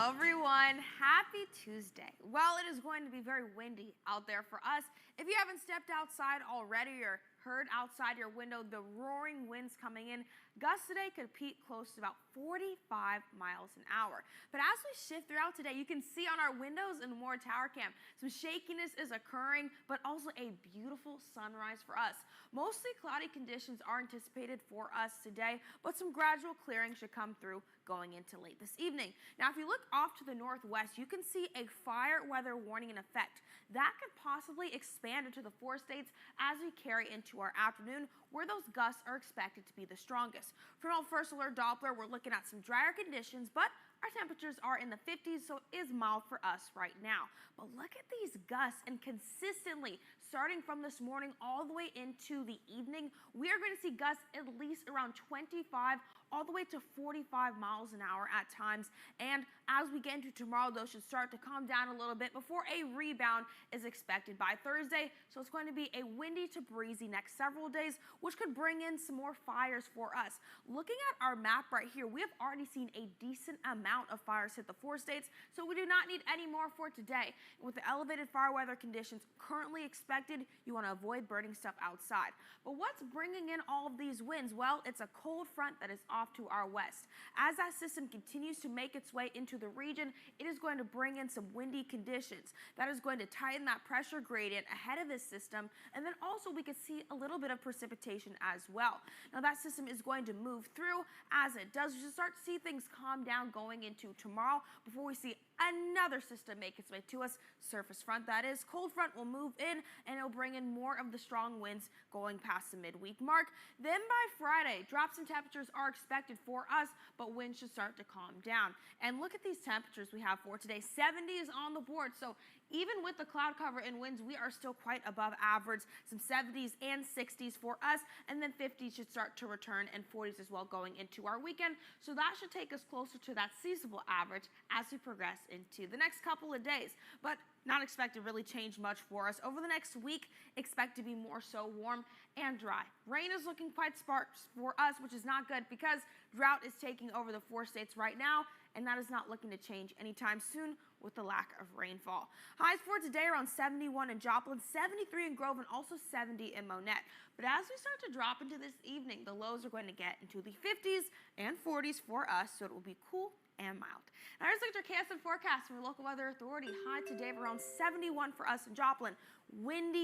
Hello everyone, happy Tuesday. Well, it is going to be very windy out there for us. If you haven't stepped outside already or heard outside your window the roaring winds coming in, gusts today could peak close to about 45 miles an hour. But as we shift throughout today, you can see on our windows in Moore Tower Cam, some shakiness is occurring, but also a beautiful sunrise for us. Mostly cloudy conditions are anticipated for us today, but some gradual clearing should come through going into late this evening. Now, if you look off to the northwest, you can see a fire weather warning in effect. That could possibly expand into the 4 states as we carry into our afternoon, where those gusts are expected to be the strongest. From our first alert Doppler, we're looking at some drier conditions, but our temperatures are in the 50s, so it is mild for us right now. But look at these gusts, and consistently, starting from this morning all the way into the evening, we are going to see gusts at least around 25 all the way to 45 miles an hour at times. And as we get into tomorrow, those should start to calm down a little bit before a rebound is expected by Thursday. So it's going to be a windy to breezy next several days, which could bring in some more fires for us. Looking at our map right here, we have already seen a decent amount of fires hit the 4 states, so we do not need any more for today. And with the elevated fire weather conditions currently expected, you want to avoid burning stuff outside. But what's bringing in all of these winds? Well, it's a cold front that is off to our west. As that system continues to make its way into the region, it is going to bring in some windy conditions. That is going to tighten that pressure gradient ahead of this system, and then also we could see a little bit of precipitation as well. Now that system is going to move through. As it does, we should start to see things calm down going into tomorrow before we see another system make its way to us. Surface front, that is. Cold front will move in, and it'll bring in more of the strong winds going past the midweek mark. Then by Friday, drops in temperatures are expected for us, but winds should start to calm down. And look at these temperatures we have for today. 70s on the board. So even with the cloud cover and winds, we are still quite above average. Some 70s and 60s for us, and then 50s should start to return, and 40s as well going into our weekend. So that should take us closer to that seasonable average as we progress into the next couple of days. But not expect to really change much for us. Over the next week, expect to be more so warm and dry. Rain is looking quite sparse for us, which is not good because drought is taking over the 4 states right now, and that is not looking to change anytime soon with the lack of rainfall. Highs for today around 71 in Joplin, 73 in Grove, and also 70 in Monette. But as we start to drop into this evening, the lows are going to get into the 50s and 40s for us, so it will be cool and mild. Now here's your KSM forecast from your local weather authority. High today of around 71 for us in Joplin. Windy